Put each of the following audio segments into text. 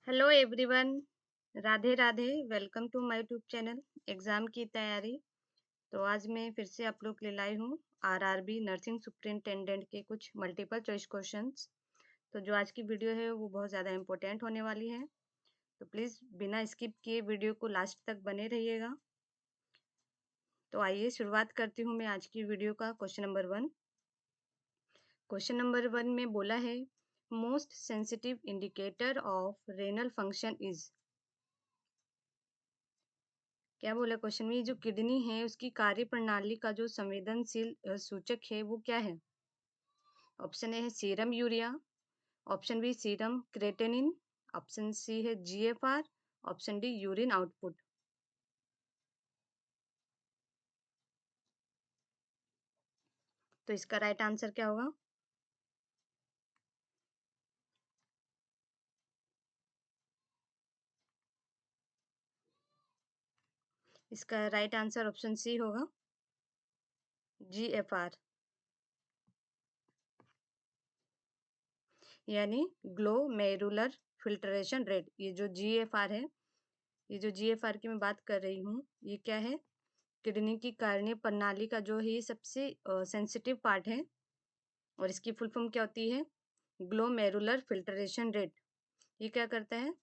Hello everyone. Radhe Radhe. Welcome to my YouTube channel exam की तैयारी। तो आज मैं फिर से आप लोग के लिए लाई हूँ आरआरबी नर्सिंग सुपरिटेंडेंट के कुछ मल्टीपल चॉइस क्वेश्चंस। तो जो आज की वीडियो है वो बहुत ज़्यादा इम्पोर्टेंट होने वाली है, तो प्लीज़ बिना स्किप किए वीडियो को लास्ट तक बने रहिएगा। तो आइए शुरुआत करती हूँ मैं आज की वीडियो का क्वेश्चन नंबर 1। क्वेश्चन नंबर 1 में बोला है most sensitive indicator of renal function is. क्या बोला क्वेश्चन में, जो किडनी है उसकी कार्य प्रणाली का जो संवेदनशील सूचक है वो क्या है? ऑप्शन ए है serum urea, option B serum creatinine, option C है GFR, option D urine output. तो इसका राइट आंसर क्या होगा? इसका राइट आंसर ऑप्शन सी होगा, जीएफआर, यानी ग्लोमेरुलर फिल्ट्रेशन रेट। ये जो जीएफआर है, ये जो जीएफआर की मैं बात कर रही हूँ, ये क्या है? किडनी की कार्य प्रणाली का जो है ये सबसे सेंसिटिव पार्ट है, और इसकी फुल फॉर्म क्या होती है? Glomerular filtration rate. ये क्या करता है?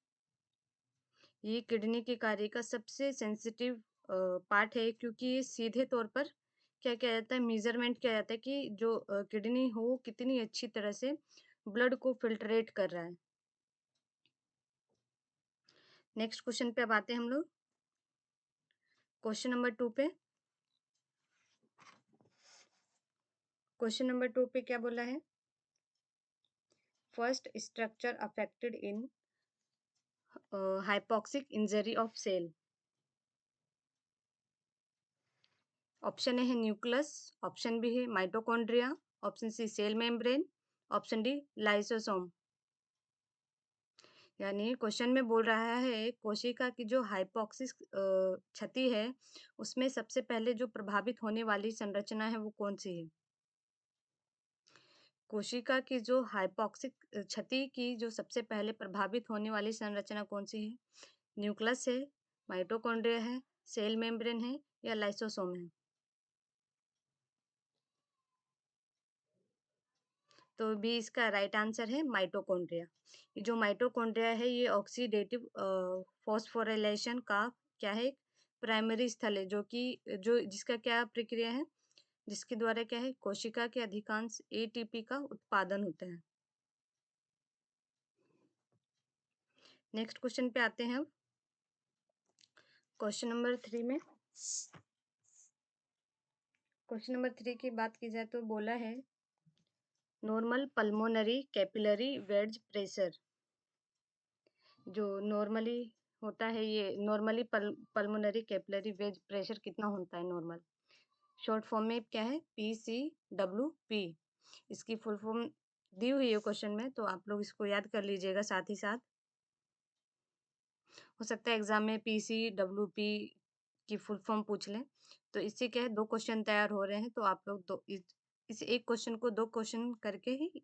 ये किडनी के कार्य का सबसे सेंसिटिव पार्ट है, क्योंकि ये सीधे तौर पर क्या किया जाता है, मेजरमेंट किया जाता है कि जो किडनी हो वो कितनी अच्छी तरह से ब्लड को फिल्ट्रेट कर रहा है। नेक्स्ट क्वेश्चन पे अब आते हैं हम लोग क्वेश्चन नंबर 2 पे। क्वेश्चन नंबर 2 पे क्या बोला है? First structure affected in hypoxic injury of cell. Option A है न्यूक्लियस, ऑप्शन बी है mitochondria, option C cell membrane, option D lysosome. यानी क्वेश्चन में बोल रहा है कोशिका की जो हाइपोक्सिस क्षति है उसमें सबसे पहले जो प्रभावित होने वाली संरचना है वो कौन सी है? कोशिका की जो हाइपोक्सिक क्षति की जो सबसे पहले प्रभावित होने वाली संरचना कौन सी है? न्यूक्लियस है, माइटोकॉन्ड्रिया है, सेल मेम्ब्रेन है, या लाइसोसोम है? तो बी इसका राइट आंसर है माइटोकॉन्ड्रिया। ये जो माइटोकॉन्ड्रिया है ये ऑक्सीडेटिव फॉस्फोराइलेशन का क्या है, प्राइमरी स्थल है, जो कि जो जिसका क्या प्रक्रिया है, जिसके द्वारा क्या है कोशिका के अधिकांश एटीपी का उत्पादन होता है। नेक्स्ट क्वेश्चन पे आते हैं। क्वेश्चन नंबर 3 में, क्वेश्चन नंबर 3 की बात की जाए तो बोला है normal pulmonary capillary wedge pressure. जो नॉर्मली होता है, ये normally pulmonary capillary wedge pressure कितना होता है नॉर्मल? शॉर्ट फॉर्म में क्या है? PCWP। इसकी फुल फॉर्म दी हुई है क्वेश्चन में, तो आप लोग इसको याद कर लीजिएगा साथ ही साथ। हो सकता है एग्जाम में PCWP की फुल फॉर्म पूछ लें। तो इससे क्या है, दो क्वेश्चन तैयार हो रहे हैं, तो आप लोग इस एक क्वेश्चन को दो क्वेश्चन करके ही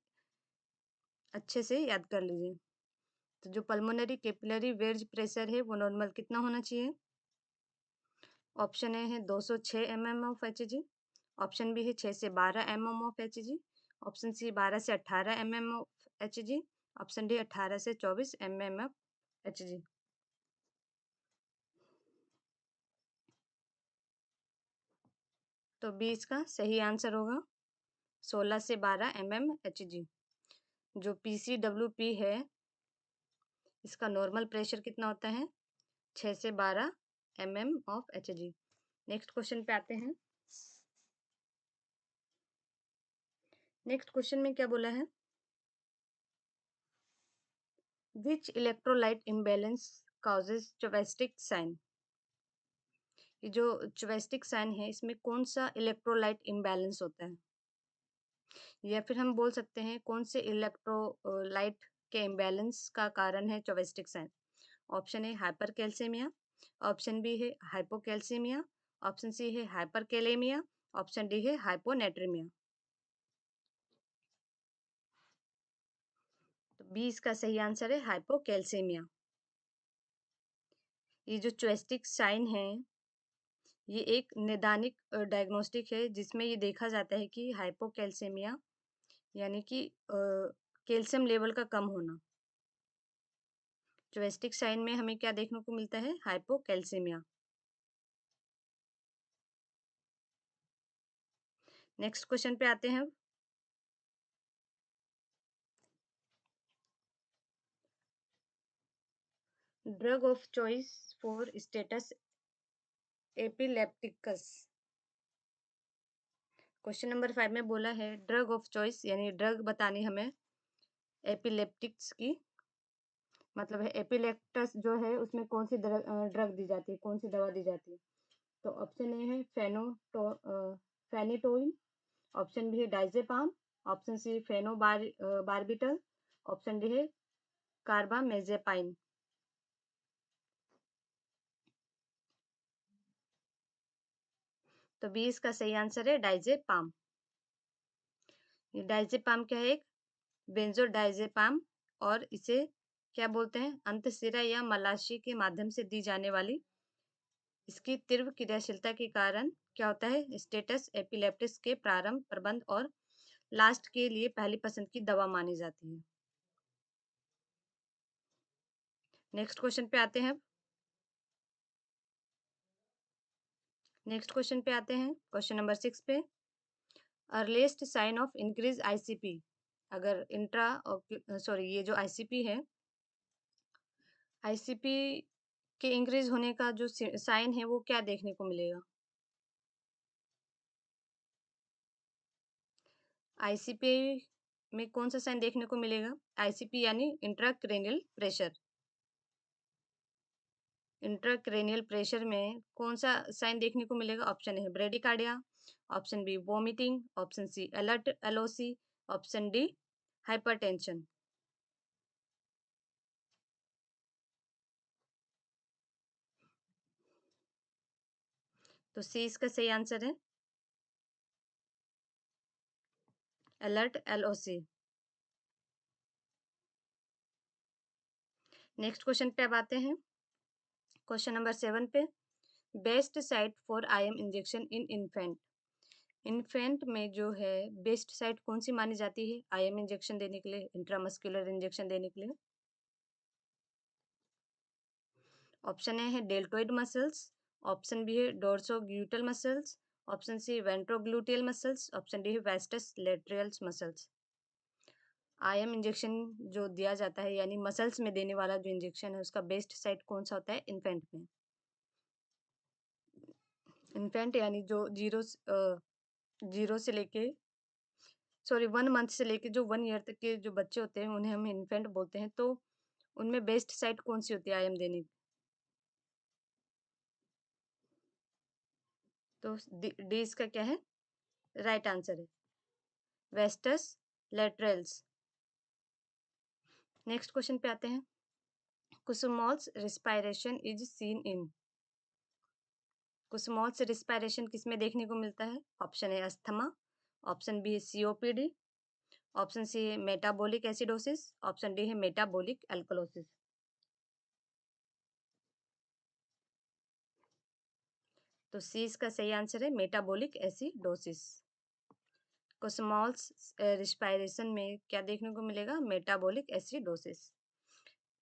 अच्छे से याद कर लीजिए। तो जो पल्मोनरी कैपिलरी वेज प्रेशर है वो नॉर्मल कितना होना चाहिए? ऑप्शन ए है 206 mm of Hg, option B है 6 से 12 mm of Hg, option C 12 से 18 mm of Hg, option D 18 से 24 mm ऑफ Hg। तो बी इसका सही आंसर होगा, 16 से 12 mm Hg। जो PCWP है इसका नॉर्मल प्रेशर कितना होता है? 6 से 12 mm of Hg। Next question पे आते हैं। नेक्स्ट क्वेश्चन में क्या बोला है? Which electrolyte imbalance causes chauvinistic sign। ये जो चवेस्टिक साइन है इसमें कौन सा इलेक्ट्रोलाइट इम्बैलेंस होता है, या फिर हम बोल सकते हैं कौन से इलेक्ट्रोलाइट के इम्बैलेंस का कारण है Chvostek sign? Option A hypercalcaemia, option B है हाइपोकैल्सीमिया, ऑप्शन सी है हाइपरकैलेमिया, ऑप्शन डी है हाइपोनेट्रीमिया। तो बी इसका सही आंसर है हाइपोकैल्सीमिया। ये जो चॉइस्टिक साइन है, ये एक नैदानिक डायग्नोस्टिक है जिसमें ये देखा जाता है कि हाइपोकैल्सीमिया यानी कि कैल्शियम लेवल का कम होना। चॉइस्टिक साइन में हमें क्या देखने को मिलता है? हाइपोकैल्सीमिया। नेक्स्ट क्वेश्चन पे आते हैं अब। Drug of choice for status epilepticus. Question number 5 में बोला है ड्रग ऑफ चॉइस यानी ड्रग बतानी हमें एपिलेप्टिक्स की, मतलब है एपिलेप्टस जो है उसमें कौन सी ड्रग दी जाती है, कौन सी दवा दी जाती है। तो ऑप्शन ए है फेनिटोइन, ऑप्शन बी है diazepam, option C barbital, option D है कार्बामेजेपाइन। तो बी इसका सही आंसर है डाइजेपाम। ये डाइजेपाम क्या है? एक बेंजोडाइजेपाम, और इसे क्या बोलते हैं? अंतःशिरा या मलाशय के माध्यम से दी जाने वाली इसकी तीव्र क्रियाशीलता के कारण क्या होता है? स्टेटस एपिलेप्टिस के प्रारंभ, प्रबंध और लास्ट के लिए पहली पसंद की दवा मानी जाती है। नेक्स्ट क्वेश्चन पे आते हैं। नेक्स्ट क्वेश्चन पे आते हैं, क्वेश्चन नंबर 6 पे। Earliest sign of increase ICP. अगर इंट्रा सॉरी ये जो आईसीपी है, आईसीपी के इंक्रीज होने का जो साइन है वो क्या देखने को मिलेगा? आईसीपी में कौन सा साइन देखने को मिलेगा? आईसीपी यानी इंट्राक्रेनियल प्रेशर। इंट्राक्रेनियल प्रेशर में कौन सा साइन देखने को मिलेगा? ऑप्शन है bradycardia, option B vomiting, option C alert LOC, option D hypertension. तो सी इसका सही आंसर है, अलर्ट एलओसी। नेक्स्ट क्वेश्चन पे अब आते हैं, क्वेश्चन नंबर 7 पे। Best site for IM injection in infant. Infant में जो है बेस्ट साइट कौन सी मानी जाती है आईएम इंजेक्शन देने के लिए, इंट्रामस्कुलर इंजेक्शन देने के लिए? ऑप्शन ए है डेल्टोइड मसल्स, ऑप्शन बी है dorsogluteal muscles, option C ventrogluteal muscles, option D है vastus lateralis muscles. IM injection जो दिया जाता है यानी मसल्स में देने वाला जो इंजेक्शन है उसका बेस्ट साइट कौन सा होता है इन्फेंट में? इन्फेंट यानी जो जीरो से लेके सॉरी 1 मंथ से लेके जो 1 ईयर तक के जो बच्चे होते हैं उन्हें हम इन्फेंट बोलते हैं। तो उनमें बेस्ट साइट कौन सी होती है आईएम देने की? तो डी इसका क्या है? राइट आंसर है वेस्टस लेटरल्स। नेक्स्ट क्वेश्चन पे आते हैं, Kussmaul's respiration is seen in. Kussmaul's respiration किसमें देखने को मिलता है? ऑप्शन है अस्थमा, ऑप्शन बी है सीओपीडी, ऑप्शन सी है मेटाबॉलिक एसिडोसिस, ऑप्शन डी है मेटाबॉलिक एल्कलोसिस। तो सी इसका सही आंसर है मेटाबॉलिक एसिडोसिस। कुसुमोल्स रिस्पायरेशन में क्या देखने को मिलेगा? Metabolic acidosis.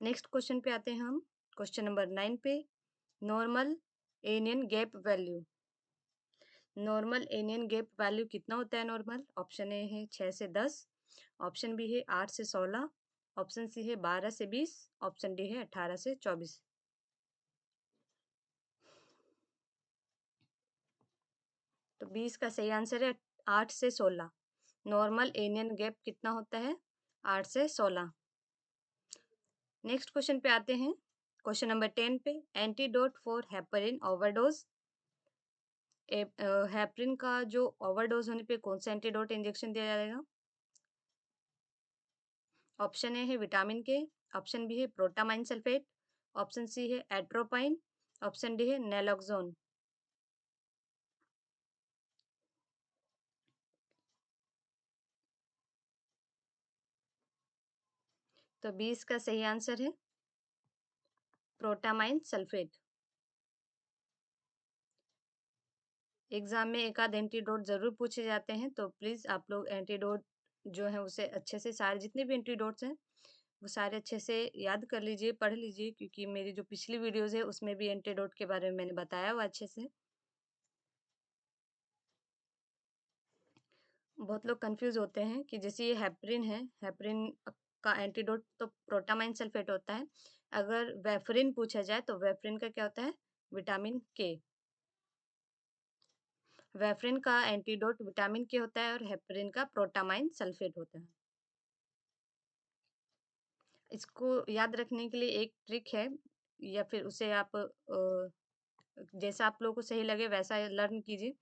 नेक्स्ट क्वेश्चन पे आते हैं हम, क्वेश्चन नंबर 9 पे। Normal anion gap value. Normal anion gap value कितना होता है नॉर्मल? ऑप्शन ए है 6 से 10, ऑप्शन बी है 8 से 16, ऑप्शन सी है 12 से 20, ऑप्शन डी है 18 से 24। तो 20 का सही आंसर है 8 से 16। नॉर्मल एनियन गैप कितना होता है? 8 से 16। नेक्स्ट क्वेश्चन पे आते हैं, क्वेश्चन नंबर 10 पे। Antidote for heparin overdose. Heparin का जो ओवरडोज होने पे कौन सा एंटीडोट इंजेक्शन दिया जाएगा? ऑप्शन ए है विटामिन के, ऑप्शन बी है प्रोटामाइन सल्फेट, ऑप्शन सी है एट्रोपाइन, ऑप्शन डी है नेलोक्सोन। तो 20 का सही आंसर है प्रोटामाइन सल्फेट। एग्जाम में एक आध एंटीडोट जरूर पूछे जाते हैं, तो प्लीज आप लोग एंटीडोट जो है उसे अच्छे से, सारे जितने भी एंटीडोट्स हैं वो सारे अच्छे से याद कर लीजिए, पढ़ लीजिए, क्योंकि मेरी जो पिछली वीडियोस है उसमें भी एंटीडोट के बारे में मैंने बताया हुआ अच्छे से। बहुत लोग कंफ्यूज होते हैं कि जैसे ये हेपरिन है, हेपरिन का एंटीडोट तो प्रोटामाइन सल्फेट होता है। अगर वेफरिन पूछा जाए तो वेफरिन का क्या होता है? विटामिन के। वेफरिन का एंटीडोट विटामिन के होता है और हेपरिन का प्रोटामाइन सल्फेट होता है। इसको याद रखने के लिए एक ट्रिक है, या फिर उसे आप जैसा आप लोगों को सही लगे वैसा लर्न कीजिए।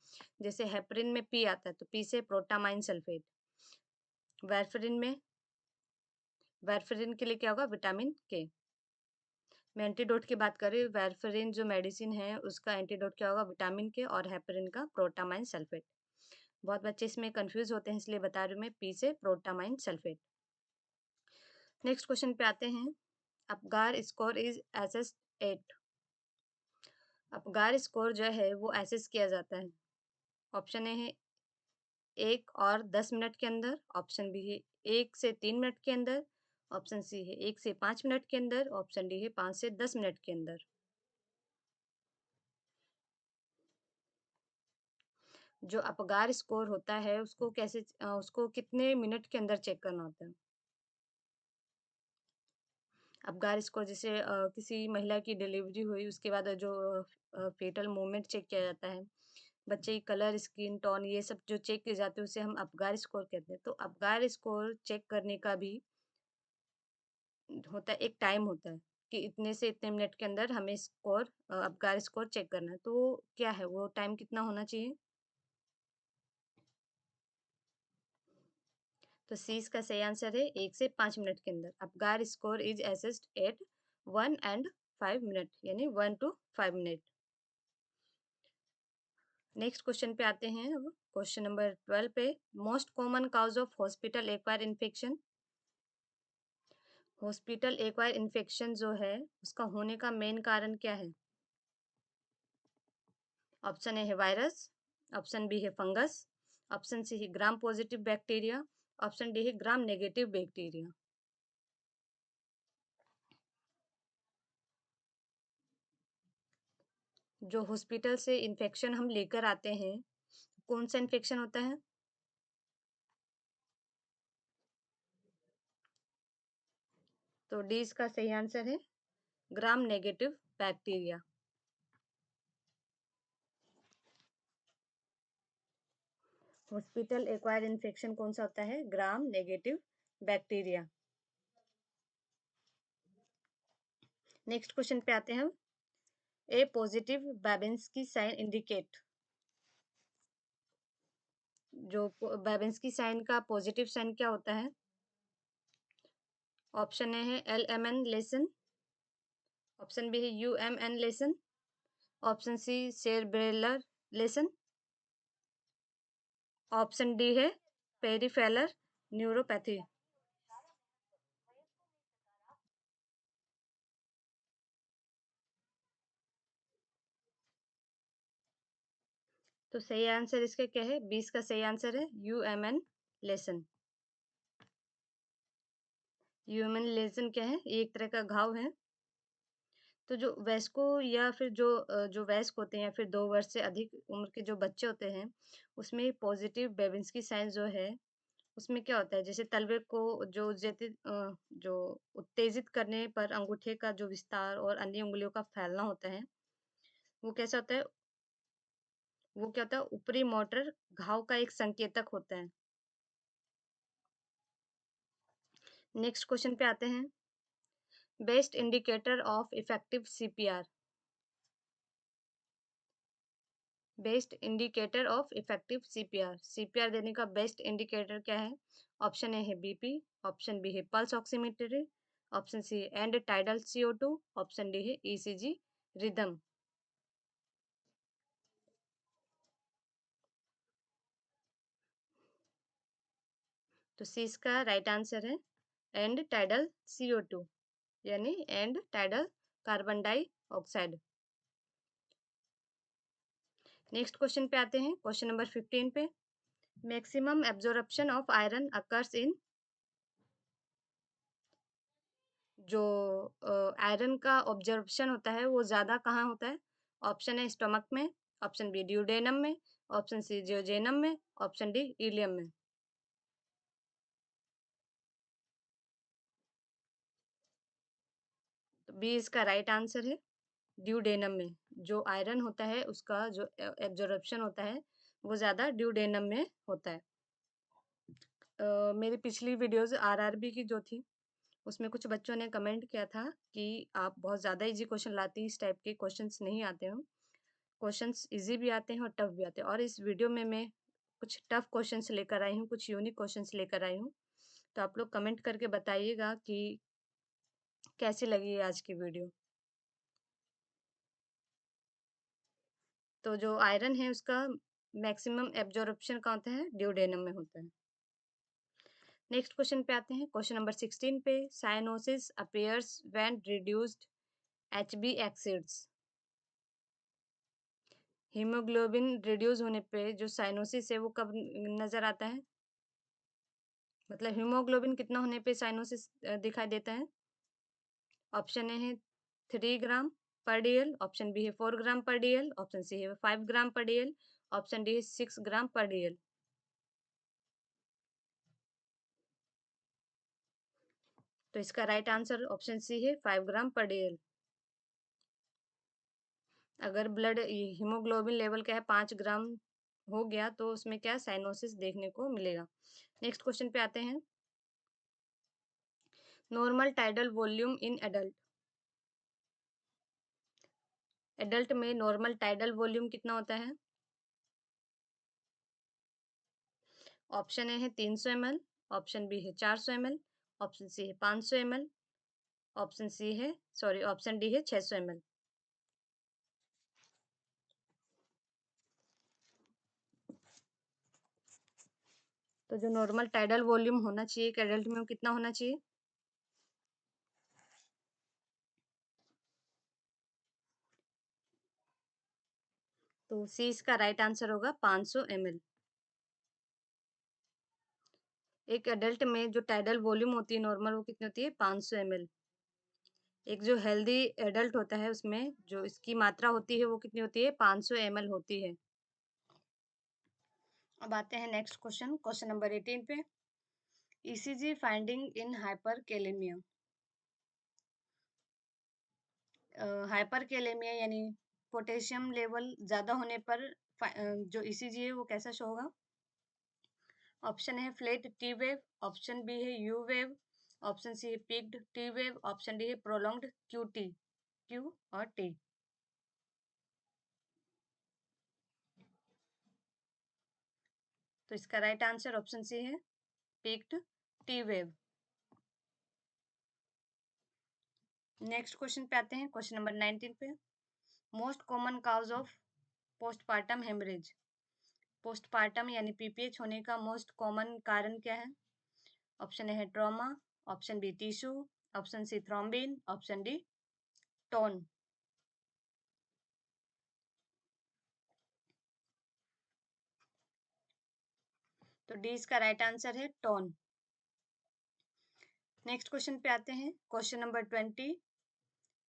जैसे हेपरिन में पी आता है तो पी से प्रोटामाइन सल्फेट। वेरफरिन में, वेरफरिन के लिए क्या होगा? विटामिन के। मैं एंटीडोट की बात कर रही हूँ। वेरफरिन जो मेडिसिन है उसका एंटीडोट क्या होगा? विटामिन के, और हेपरिन का प्रोटामाइन सल्फेट। बहुत बच्चे इसमें कंफ्यूज होते हैं, इसलिए बता रही हूँ मैं, पी से प्रोटामाइन सल्फेट। नेक्स्ट क्वेश्चन पे आते हैं। Apgar score is assessed at. Apgar score जो है वो एसेस किया जाता है। ऑप्शन ए है 1 और 10 मिनट के अंदर, ऑप्शन बी है 1 से 3 मिनट के अंदर, ऑप्शन सी है 1 से 5 मिनट के अंदर, ऑप्शन डी है 5 से 10 मिनट के अंदर। जो अपगार स्कोर होता है उसको कैसे उसको कितने मिनट के अंदर चेक करना होता है? अपगार स्कोर जैसे किसी महिला की डिलीवरी हुई उसके बाद जो फेटल मूवमेंट चेक किया जाता है, बच्चे की कलर, स्किन टोन, ये सब जो चेक किए जाते हैं उसे हम अपगार स्कोर कहते हैं। तो अपगार स्कोर चेक करने का भी होता है, एक टाइम होता है कि इतने से इतने मिनट के अंदर हमें स्कोर, अपगार स्कोर चेक करना है। तो क्या है वो टाइम, कितना होना चाहिए? तो सी इसका सही आंसर है 1 से 5 मिनट के अंदर। Apgar score is assessed at 1 and 5 minute, यानी 1 to 5 मिनट। नेक्स्ट क्वेश्चन पे आते हैं। अब क्वेश्चन नंबर 12 पे, most common cause of hospital acquire infection. Hospital acquire infection जो है उसका होने का मेन कारण क्या है? ऑप्शन ए है वायरस, ऑप्शन बी है फंगस, ऑप्शन सी है gram positive bacteria, option D है ग्राम नेगेटिव बैक्टीरिया। जो हॉस्पिटल से इन्फेक्शन हम लेकर आते हैं, कौन सा इन्फेक्शन होता है? तो डी इसका सही आंसर है, gram negative bacteria. Hospital acquire infection कौन सा होता है? Gram negative bacteria. Next question पे आते हैं हम। A positive Babinski sign indicate. जो बेबिंस्की साइन का पॉजिटिव साइन क्या होता है? ऑप्शन ए है LMN लेसन, ऑप्शन बी है UMN lesion, option C cerebellar lesion, option D है पेरिफेरल न्यूरोपैथी। तो सही आंसर इसका क्या है? 20 का सही आंसर है UMN लेसन। यूएमएन लेसन क्या है? ये एक तरह का घाव है। तो जो वयस्कों या फिर जो वयस्क होते हैं या फिर 2 वर्ष से अधिक उम्र के जो बच्चे होते हैं, उसमें पॉजिटिव बेबिंस्की साइन जो है उसमें क्या होता है, जैसे तलवे को जो उत्तेजित करने पर अंगूठे का जो विस्तार और अन्य उंगलियों का फैलना होता है, वो कैसा होता है? वो क्या होता है? ऊपरी मोटर घाव का एक संकेतक होता है। नेक्स्ट क्वेश्चन पे आते हैं। Best indicator of effective CPR। Best indicator of effective CPR। CPR देने का बेस्ट इंडिकेटर क्या है? ऑप्शन ए है BP, ऑप्शन बी है pulse oximeter, option C end tidal CO2, option D है ECG रिदम। तो सी इसका राइट आंसर है एंड टाइडल CO2, यानी एंड टाइडल कार्बन डाई ऑक्साइड। नेक्स्ट क्वेश्चन पे आते हैं, क्वेश्चन नंबर 15 पे। Maximum absorption of iron occurs in, जो आयरन का ऑब्जर्प्शन होता है वो ज़्यादा कहाँ होता है? ऑप्शन है स्टमक में, ऑप्शन बी ड्यूडेनम में, ऑप्शन सी जियोजेनम में, ऑप्शन डी इलियम में। तो बी इसका राइट आंसर है, ड्यूडेनम में। जो आयरन होता है उसका जो एब्जॉर्प्शन होता है वो ज़्यादा ड्यूडेनम में होता है। मेरी पिछली वीडियोस आरआरबी की जो थी उसमें कुछ बच्चों ने कमेंट किया था कि आप बहुत ज़्यादा इजी क्वेश्चन लाती हैं, इस टाइप के क्वेश्चंस नहीं आते हैं। क्वेश्चंस इजी भी आते हैं और टफ भी आते हैं, और इस वीडियो में मैं कुछ टफ क्वेश्चंस लेकर आई हूँ, कुछ यूनिक क्वेश्चंस लेकर आई हूँ। तो आप लोग कमेंट करके बताइएगा कि कैसी लगी आज की वीडियो। तो जो आयरन है उसका मैक्सिमम एब्जॉर्प्शन कहाँ होता है? ड्यूडेनम में होता है। नेक्स्ट क्वेश्चन पे आते हैं, क्वेश्चन नंबर 16 पे। Cyanosis appears when reduced HB exceeds. Haemoglobin reduce होने पे जो साइनोसिस है वो कब नजर आता है? मतलब हीमोग्लोबिन कितना होने पे साइनोसिस दिखाई देता है? ऑप्शन ए है 3 ग्राम पर डीएल, ऑप्शन बी है 4 ग्राम पर डीएल, ऑप्शन सी है 5 ग्राम पर डीएल, ऑप्शन डी है 6 ग्राम पर डीएल। तो इसका राइट आंसर ऑप्शन सी है 5 ग्राम पर डीएल। अगर ब्लड हीमोग्लोबिन लेवल क्या है 5 ग्राम हो गया तो उसमें क्या साइनोसिस देखने को मिलेगा। नेक्स्ट क्वेश्चन पे आते हैं, normal tidal volume in adult. Adult में नॉर्मल टाइडल वॉल्यूम कितना होता है? ऑप्शन ए है 300 ml, ऑप्शन बी है 400 ml, ऑप्शन सी है 500 ml, ऑप्शन सी है सॉरी ऑप्शन डी है 600 ml। तो जो नॉर्मल टाइडल वॉल्यूम होना चाहिए एक एडल्ट में वो कितना होना चाहिए? तो सी इसका राइट आंसर होगा 500 ml। एक एडल्ट में जो टाइडल वॉल्यूम होती है नॉर्मल वो कितनी होती है? 500 ml। एक जो हेल्दी एडल्ट होता है उसमें जो इसकी मात्रा होती है वो कितनी होती है? 500 ml होती है। अब आते हैं नेक्स्ट क्वेश्चन, क्वेश्चन नंबर 18 पे। ECG finding in hyperkalaemia. Hyperkalaemia यानी पोटेशियम लेवल ज्यादा होने पर जो ईसीजी है वो कैसा शो होगा? ऑप्शन है flat T wave, option B है यू वेव, ऑप्शन सी है peaked T wave, option D है प्रोलॉन्ग्ड क्यू टी, क्यू और टी। तो इसका राइट आंसर ऑप्शन सी है peaked T wave. Next question पे आते हैं, क्वेश्चन नंबर 19 पे। Most common cause of postpartum haemorrhage. Postpartum यानी पीपीएच होने का मोस्ट कॉमन कारण क्या है? ऑप्शन ए है trauma, option B tissue, option C thrombin, option D tone. तो डी इसका राइट आंसर है टोन। नेक्स्ट क्वेश्चन पे आते हैं, question number 20।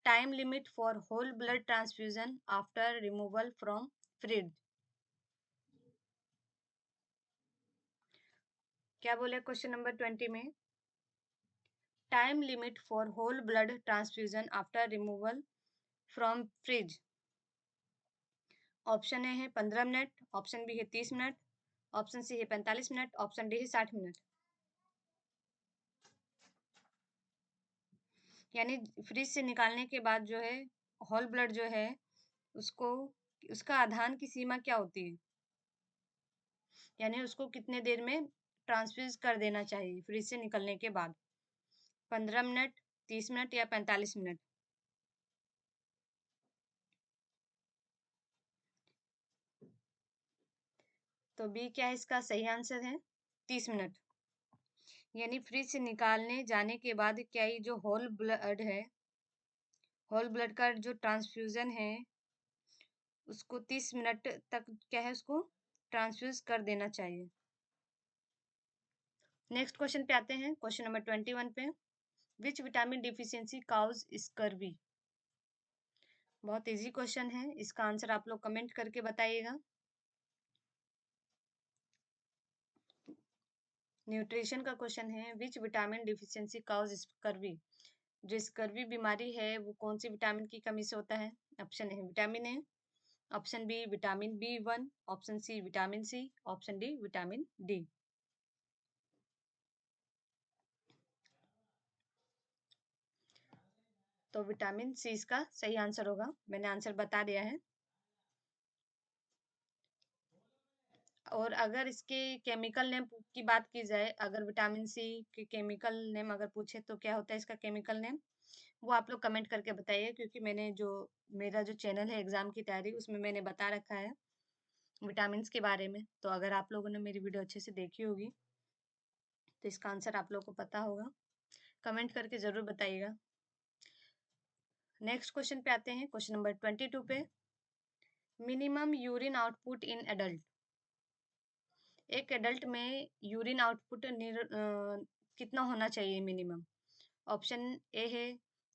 Time limit for whole blood transfusion after removal from fridge. क्या बोले क्वेश्चन नंबर 20 में? Time limit for whole blood transfusion after removal from fridge. Option A है 15 minute, option B है 30 minute, option C है 45 minute, option D है 60 minute. यानी fridge से निकालने के बाद जो है होल ब्लड जो है उसको उसका आधान की सीमा क्या होती है? यानी उसको कितने देर में ट्रांसफ्यूज कर देना चाहिए फ्रिज से निकलने के बाद? 15 मिनट, 30 मिनट या 45 मिनट? तो बी क्या है इसका सही आंसर है? 30 मिनट। यानी फ्रिज से निकालने जाने के बाद क्या ये जो होल ब्लड है, होल ब्लड का जो ट्रांसफ्यूजन है उसको 30 मिनट तक क्या है उसको ट्रांसफ्यूज कर देना चाहिए। नेक्स्ट क्वेश्चन पे आते हैं, क्वेश्चन नंबर 21 पे। Which vitamin deficiency cause scurvy? बहुत इजी क्वेश्चन है, इसका आंसर आप लोग कमेंट करके बताइएगा। न्यूट्रिशन का क्वेश्चन है, which vitamin deficiency cause scurvy? जो स्कर्वी बीमारी है वो कौन सी विटामिन की कमी से होता है? ऑप्शन है vitamin A, option B vitamin B1, option C vitamin C, option D vitamin D. तो विटामिन सी इसका सही आंसर होगा, मैंने आंसर बता दिया है। और अगर इसके केमिकल नेम की बात की जाए, अगर विटामिन सी के केमिकल नेम अगर पूछे तो क्या होता है इसका केमिकल नेम, वो आप लोग कमेंट करके बताइए, क्योंकि मैंने जो मेरा जो चैनल है एग्जाम की तैयारी, उसमें मैंने बता रखा है विटामिन के बारे में। तो अगर आप लोगों ने मेरी वीडियो अच्छे से देखी होगी तो इसका आंसर आप लोगों को पता होगा, कमेंट करके जरूर बताइएगा। नेक्स्ट क्वेश्चन पे आते हैं, क्वेश्चन नंबर 22 पे। Minimum urine output in adult? एक एडल्ट में यूरिन आउटपुट कितना होना चाहिए मिनिमम? ऑप्शन ए है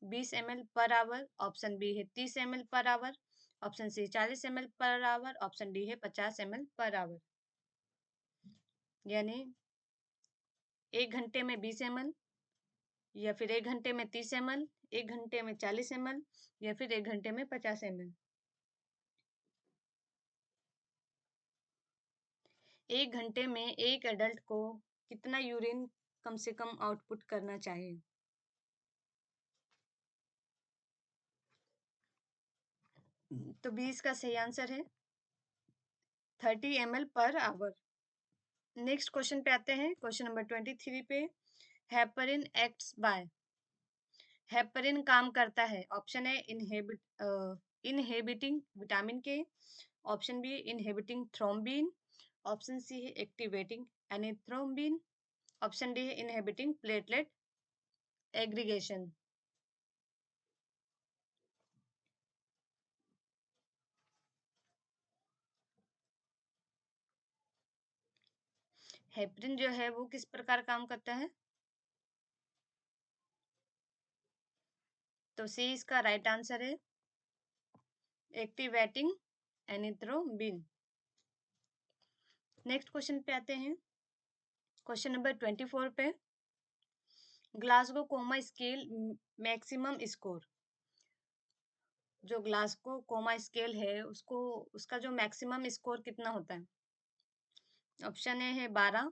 20 ml per hour, option B है 30 ml per hour, option C 40 ml per hour, option D है 50 ml पर आवर। यानी 1 घंटे में 20 ml, या फिर 1 घंटे में 30 ml, 1 घंटे में 40 ml, या फिर 1 घंटे में 50 ml। 1 घंटे में एक एडल्ट को कितना यूरिन कम से कम आउटपुट करना चाहिए? तो 20 का सही आंसर है 30 ml per our. Next question पे आते हैं, क्वेश्चन नंबर 23 पे। Heparin acts by? हेपरिन काम करता है, ऑप्शन है inhibiting vitamin K, option B inhibiting thrombin, option C है एक्टिवेटिंग एनिथ्रोम्बिन, ऑप्शन डी है इनहेबिटिंग प्लेटलेट एग्रीगेशन। हेपरिन जो है वो किस प्रकार काम करता है? तो सी इसका राइट आंसर है एक्टिवेटिंग एनिथ्रोम्बिन। नेक्स्ट क्वेश्चन पे आते हैं, क्वेश्चन नंबर 24 पे। Glasgow coma scale maximum score? जो ग्लासगो कोमा स्केल है उसको, उसका जो मैक्सिमम स्कोर कितना होता है? ऑप्शन ए है 12,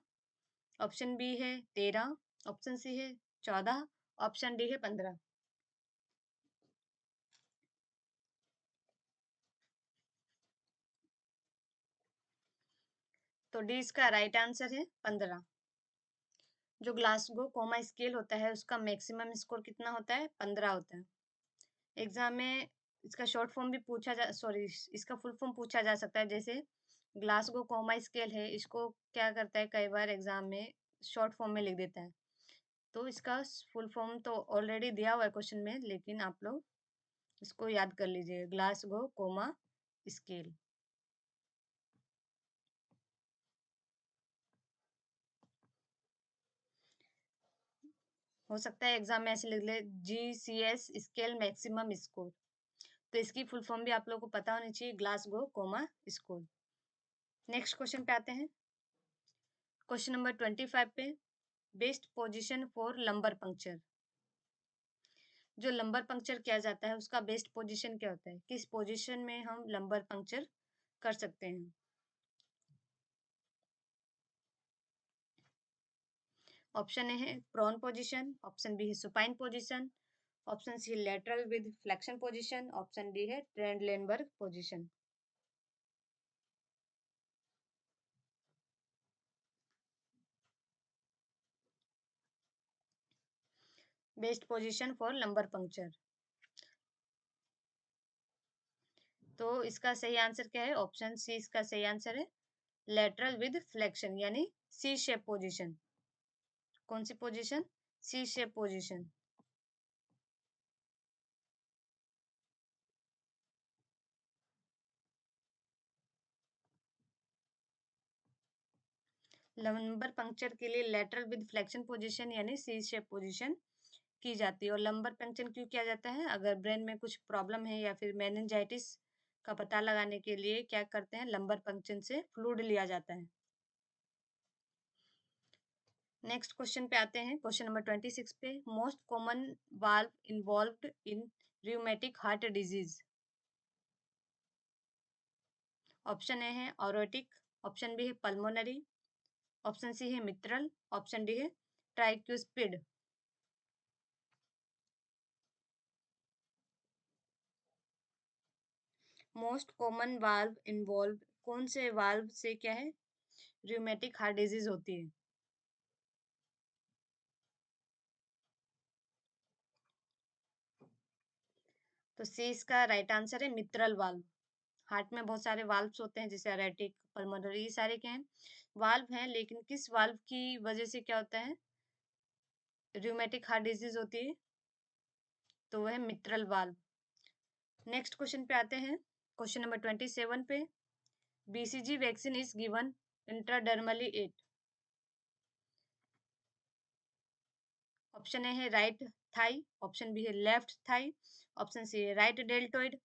ऑप्शन बी है 13, ऑप्शन सी है 14, ऑप्शन डी है 15। तो डी इसका राइट आंसर है 15। जो ग्लासगो कोमा स्केल होता है उसका मैक्सिमम स्कोर कितना होता है? 15 होता है। एग्जाम में इसका शॉर्ट फॉर्म भी पूछा जा, सॉरी, इसका फुल फॉर्म पूछा जा सकता है। जैसे ग्लासगो कोमा स्केल है, इसको क्या करता है कई बार एग्जाम में शॉर्ट फॉर्म में लिख देता है। तो इसका फुल फॉर्म तो ऑलरेडी दिया हुआ है क्वेश्चन में, लेकिन आप लोग इसको याद कर लीजिए, ग्लासगो कोमा स्केल। हो सकता है एग्जाम में ऐसे लिख ले GCS स्केल मैक्सिमम स्कोर, तो इसकी फुल फॉर्म भी आप लोगों को पता होनी चाहिए, Glasgow coma score. Next question पे आते हैं, क्वेश्चन नंबर 25 पे। Best position for lumbar puncture? जो लंबर पंक्चर किया जाता है उसका बेस्ट पोजीशन क्या होता है? किस पोजीशन में हम लंबर पंक्चर कर सकते हैं? ऑप्शन ए है प्रोन पोजीशन, ऑप्शन बी है supine position, option C lateral with flexion position, option D है Trendelenburg position. Best position for lumbar puncture, तो इसका सही आंसर क्या है? ऑप्शन सी इसका सही आंसर है लेटरल विद फ्लेक्शन, यानी सी शेप पोजीशन। कौन सी पोजीशन? सी शेप पोजीशन। लंबर पंक्चर के लिए लेटरल विद फ्लेक्शन पोजीशन यानी सी शेप पोजीशन की जाती है। और लंबर पंक्चर क्यों किया जाता है? अगर ब्रेन में कुछ प्रॉब्लम है या फिर मेनिंजाइटिस का पता लगाने के लिए क्या करते हैं, लंबर पंक्चर से फ्लूइड लिया जाता है। नेक्स्ट क्वेश्चन पे आते हैं, क्वेश्चन नंबर 26 पे। Most common valve involved in rheumatic heart disease. Option A है ऑरोटिक, ऑप्शन बी है पल्मोनरी, ऑप्शन सी है मित्रल, ऑप्शन डी है tricuspid. Most common valve involve, कौन से वाल्व से क्या है रियूमेटिक हार्ट डिजीज होती है? तो सी इसका राइट आंसर है मित्रल वाल्व। हार्ट में बहुत सारे वाल्व्स होते हैं, जैसे अरेटिक, पल्मोनरी, ये सारे क्या हैं, वाल्व हैं। लेकिन किस वाल्व की वजह से क्या होता है रियूमेटिक हार्ट डिजीज होती है? तो वह है मित्रल वाल्व। नेक्स्ट क्वेश्चन पे आते हैं, क्वेश्चन नंबर 27 पे। BCG vaccine is given intradermally at. Option A है राइट थाई, ऑप्शन बी है लेफ्ट थाई, ऑप्शन सी है राइट डेल्टोइड,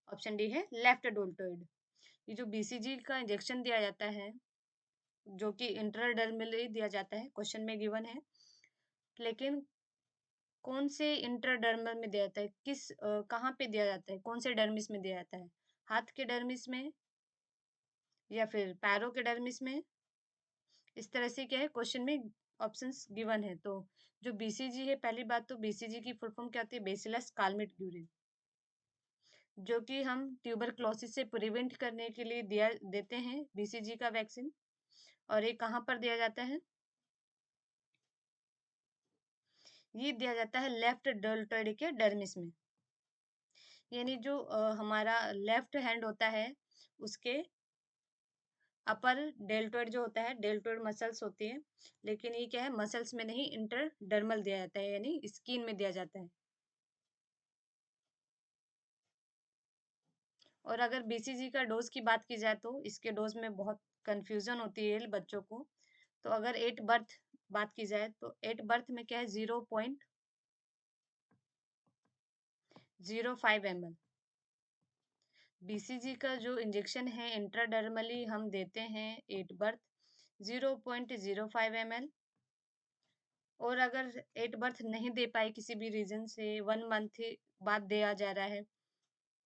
ऑप्शन डी है लेफ्ट डेल्टोइड। ये जो बीसीजी का इंजेक्शन दिया जाता है, जो कि इंट्राडर्मली दिया जाता है, क्वेश्चन में गिवन है, लेकिन कौन से इंट्राडर्मल में दिया जाता है, कहाँ पे दिया जाता है, कौन से डर्मिस में दिया जाता है? हाथ के डर्मिस में या फिर पैरों के डर्मिस में? इस तरह से क्या है क्वेश्चन में ऑप्शंस गिवन है। तो जो बीसीजी है, पहली बात तो बीसीजी की फुल फॉर्म क्या होती है? बेसिलस कालमेट ग्यूरिन, जो कि हम ट्यूबरक्लोसिस से प्रिवेंट करने के लिए दिया देते हैं बीसीजी का वैक्सीन। और ये कहाँ पर दिया जाता है? ये दिया जाता है लेफ्ट डेल्टोइड के डर्मिस में, यानी जो हमारा लेफ्ट हैंड होता है उसके अपर डेल्टोइड जो होता है, डेल्टोइड मसल्स होती है, लेकिन ये क्या है मसल्स में नहीं, इंटरडर्मल दिया जाता है यानी स्किन में दिया जाता है। और अगर बीसीजी का डोज की बात की जाए तो इसके डोज में बहुत कंफ्यूजन होती है बच्चों को। तो अगर एट बर्थ बात की जाए तो एट बर्थ में क्या है 0.05 ml। बीसीजी का जो इंजेक्शन है इंट्राडर्मली हम देते हैं एट बर्थ 0.05 ml। और अगर एट बर्थ नहीं दे पाए किसी भी रीजन से, 1 मंथ बाद दिया जा रहा है,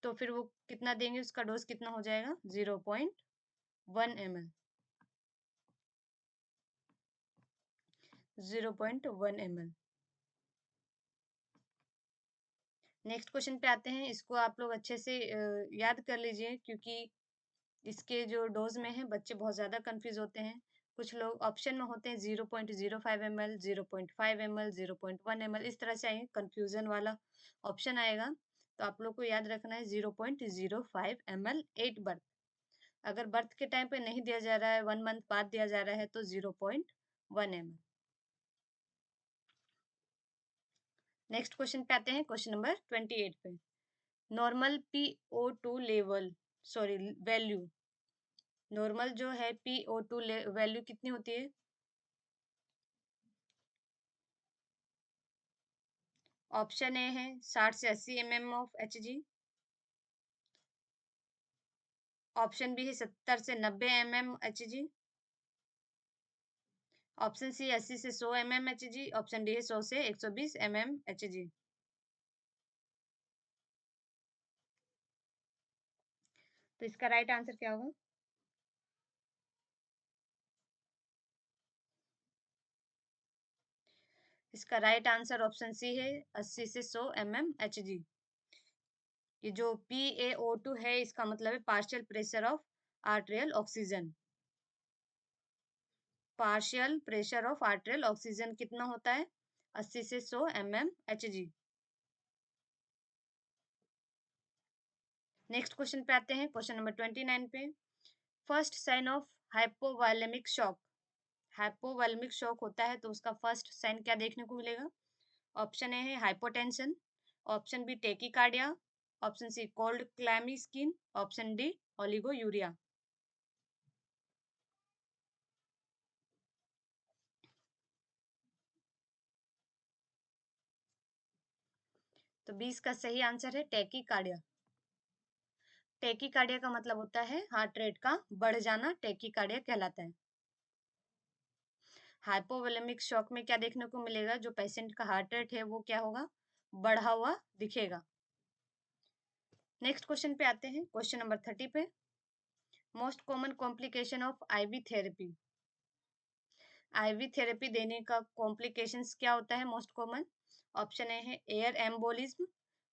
तो फिर वो कितना देंगे, उसका डोज कितना हो जाएगा 0.1 ml। 0.1 ml। नेक्स्ट क्वेश्चन पे आते हैं, इसको आप लोग अच्छे से याद कर लीजिए, क्योंकि इसके जो डोज में है बच्चे बहुत ज़्यादा कंफ्यूज होते हैं। कुछ लोग ऑप्शन में होते हैं 0.05 ml, 0.5 ml, 0.1 ml, इस तरह से आएंगे, कंफ्यूजन वाला ऑप्शन आएगा। तो आप लोग को याद रखना है 0.05 ml एट बर्थ। अगर बर्थ के टाइम पे नहीं दिया जा रहा है, 1 मंथ बाद दिया जा रहा है, तो 0.1 ml। नेक्स्ट क्वेश्चन पे आते हैं, क्वेश्चन नंबर 28 पे। Normal PO2 level, sorry value, normal जो है PO2 वैल्यू कितनी होती है? ऑप्शन ए है 60 से 80 mm of Hg, option B है 70 से 90 mm Hg, ऑप्शन सी 80 से 100 mm Hg, ऑप्शन डी है 100 से 120 mm Hg। तो इसका राइट आंसर क्या होगा? इसका राइट आंसर ऑप्शन सी है 80 से 100 mm Hg। ये जो PaO2 है, इसका मतलब है partial pressure of arterial oxygen. Partial pressure of arterial oxygen कितना होता है? 80 से 100 mm Hg। नेक्स्ट क्वेश्चन पे आते हैं, क्वेश्चन नंबर 29 पे। First sign of hypovolaemic shock, hypovolaemic shock होता है तो उसका फर्स्ट साइन क्या देखने को मिलेगा? ऑप्शन ए है hypotension, option B tachycardia, option C cold clammy skin, option D oliguria. तो 20 का सही आंसर है टैकीकार्डिया। टैकीकार्डिया का मतलब होता है हार्ट रेट का बढ़ जाना, टैकीकार्डिया कहलाता है। हाइपोवोलेमिक शॉक में क्या देखने को मिलेगा, जो पेशेंट का हार्ट रेट है वो क्या होगा, बढ़ा हुआ दिखेगा। नेक्स्ट क्वेश्चन पे आते हैं, क्वेश्चन नंबर 30 पे। Most common complication of ivy therapy. Ivy therapy देने का कॉम्प्लिकेशंस क्या होता है मोस्ट कॉमन? ऑप्शन ए है एयर एम्बोलिज्म,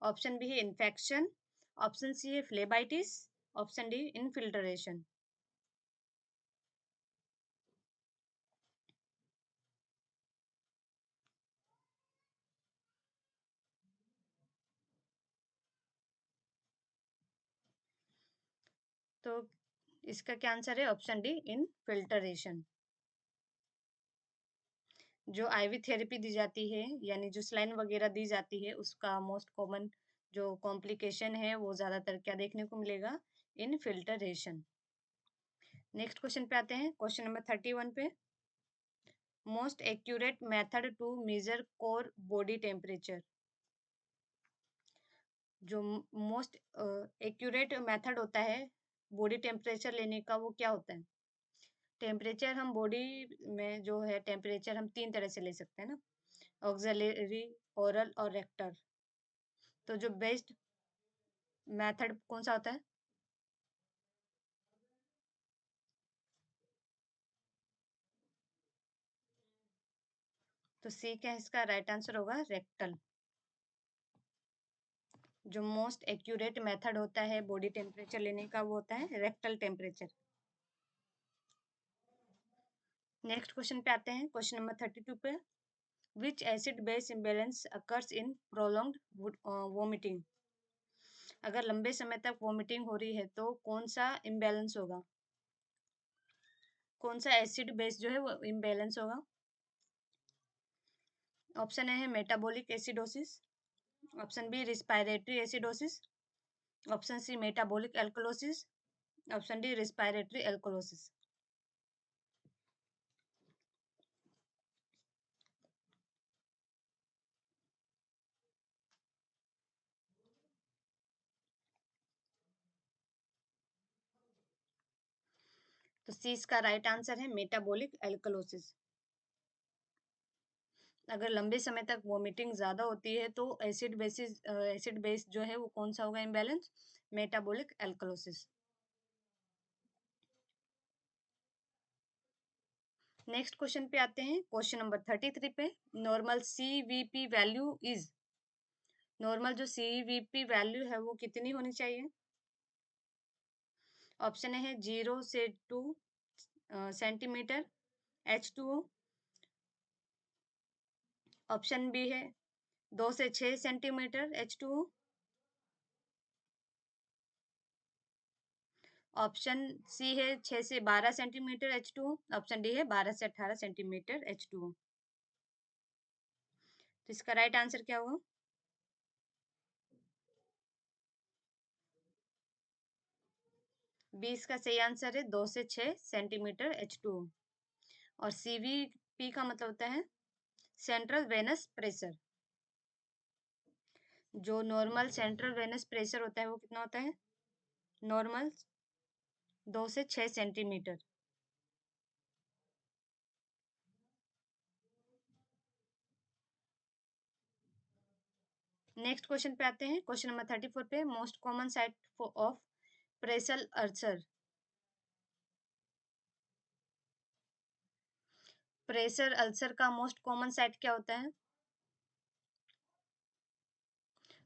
ऑप्शन बी है इन्फेक्शन, ऑप्शन सी है फ्लेबाइटिस, ऑप्शन डी इनफिल्ट्रेशन। तो इसका क्या आंसर है, ऑप्शन डी इनफिल्ट्रेशन। जो आईवी थेरेपी दी जाती है, यानी जो स्लाइन वगैरह दी जाती है, उसका मोस्ट कॉमन जो कॉम्प्लिकेशन है वो ज्यादातर क्या देखने को मिलेगा, इनफिल्ट्रेशन। नेक्स्ट क्वेश्चन पे आते हैं, क्वेश्चन नंबर 31 पे। Most accurate method to measure core body temperature. जो मोस्ट एक्यूरेट मेथड होता है बॉडी टेम्परेचर लेने का, वो क्या होता है? टेम्परेचर हम बॉडी में जो है टेम्परेचर हम तीन तरह से ले सकते हैं ना, ऑक्सिलरी, ओरल और रेक्टर। तो जो बेस्ट मेथड कौन सा होता है? तो सी क्या है इसका राइट आंसर होगा, रेक्टल। जो मोस्ट एक्यूरेट मेथड होता है बॉडी टेम्परेचर लेने का वो होता है रेक्टल टेम्परेचर। नेक्स्ट क्वेश्चन पे आते हैं, क्वेश्चन नंबर 32 पे। विच acid base imbalance occurs in prolonged vomiting. अगर लंबे समय तक वोमिटिंग हो रही है तो कौन सा इम्बेलेंस होगा, कौन सा एसिड बेस जो है वो इम्बेलेंस होगा? ऑप्शन ए है metabolic acidosis, option B respiratory acidosis, option C metabolic alkalosis, option D respiratory alkalosis. तो सी इसका राइट आंसर है मेटाबॉलिक एल्कलोसिस। अगर लंबे समय तक वोमिटिंग ज्यादा होती है तो एसिड बेस जो है वो कौन सा होगा imbalance, metabolic alkalosis. Next question पे आते हैं, क्वेश्चन नंबर 33 पे। Normal CVP value is. Normal जो सीवीपी वैल्यू है वो कितनी होनी चाहिए? ऑप्शन है 0 से 2 सेंटीमीटर H2O, ऑप्शन बी है 2 से 6 सेंटीमीटर H2O, ऑप्शन सी है 6 से 12 सेंटीमीटर H2O, ऑप्शन डी है 12 से 18 सेंटीमीटर H2O। तो इसका राइट आंसर क्या होगा? बी इसका सही आंसर है 2 से 6 सेंटीमीटर H2O। और सीवीपी का मतलब होता है सेंट्रल वेनस प्रेशर। जो नॉर्मल सेंट्रल वेनस प्रेशर होता है वो कितना होता है, नॉर्मल 2 से 6 सेंटीमीटर। नेक्स्ट क्वेश्चन पे आते हैं, क्वेश्चन नंबर 34 पे। Most common site of pressure ulcer. Pressure ulcer का मोस्ट कॉमन साइट क्या होता है?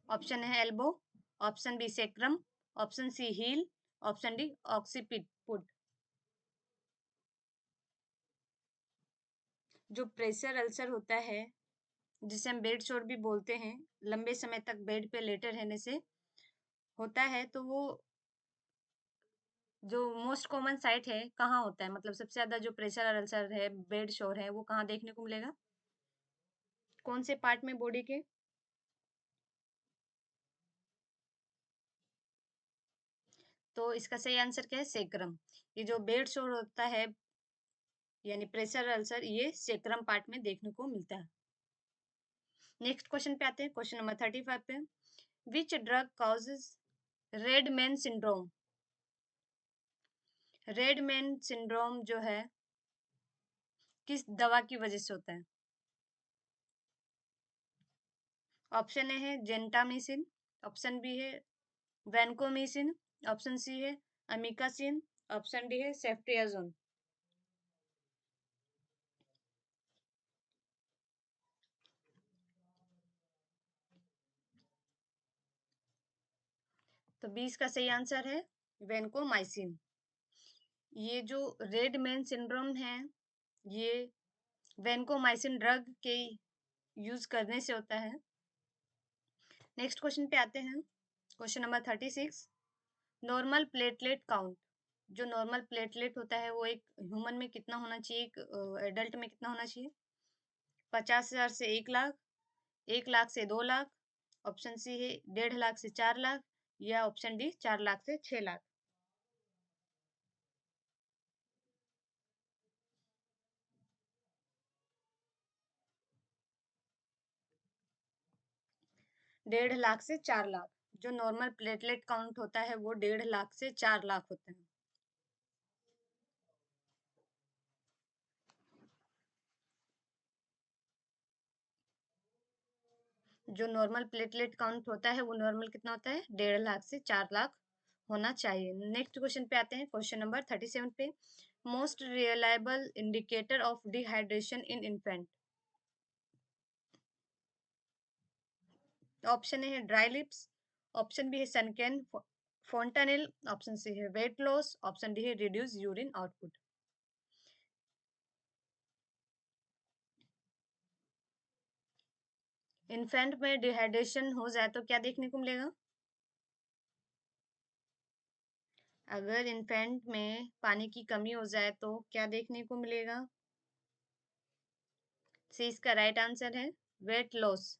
ऑप्शन है elbow, option B sacrum, option C heel, option D occiput. जो प्रेशर अल्सर होता है, जिसे हम बेड शोर भी बोलते हैं, लंबे समय तक बेड पे लेटे रहने से होता है, तो वो जो मोस्ट कॉमन साइट है कहाँ होता है, मतलब सबसे ज्यादा जो प्रेशर अल्सर है, बेड शोर है, वो कहाँ देखने को मिलेगा, कौन से पार्ट में बॉडी के? तो इसका सही आंसर क्या है, सेक्रम। ये जो बेड शोर होता है यानी प्रेशर अल्सर, ये सेक्रम पार्ट में देखने को मिलता है। नेक्स्ट क्वेश्चन पे आते हैं, क्वेश्चन नंबर 35 पे। Which drug causes red man syndrome? Red man syndrome जो है किस दवा की वजह से होता है? ऑप्शन ए है जेंटामिसिन, ऑप्शन बी है वैनकोमिसिन, ऑप्शन सी है अमिकासिन, ऑप्शन डी है सेफ्ट्रियाजोन। तो 20 का सही आंसर है वैनकोमाइसिन। ये जो रेड मैन सिंड्रोम है ये वैनकोमाइसिन ड्रग के यूज करने से होता है। नेक्स्ट क्वेश्चन पे आते हैं, question number 36। Normal platelet count, जो नॉर्मल प्लेटलेट होता है वो एक ह्यूमन में कितना होना चाहिए, एक एडल्ट में कितना होना चाहिए? 50,000 से 1 लाख, 1 लाख से 2 लाख, ऑप्शन सी है 1.5 लाख से 4 लाख, या ऑप्शन डी 4 लाख से 6 लाख। डेढ़ लाख से 4 लाख, जो नॉर्मल प्लेटलेट काउंट होता है वो 1.5 लाख से 4 लाख होता है। जो नॉर्मल प्लेटलेट काउंट होता है वो नॉर्मल कितना होता है? 1.5 लाख से 4 लाख होना चाहिए। नेक्स्ट क्वेश्चन पे आते हैं, क्वेश्चन नंबर 37 पे। Most reliable indicator of dehydration in infant. Option A है ड्राई लिप्स, ऑप्शन बी है सनकैन फोंटानेल, ऑप्शन सी है वेट लॉस, ऑप्शन डी है रिड्यूस यूरिन आउटपुट। इन्फेंट में डिहाइड्रेशन हो जाए तो क्या देखने को मिलेगा? अगर इन्फेंट में पानी की कमी हो जाए तो क्या देखने को मिलेगा? सी इसका राइट आंसर है वेट लॉस।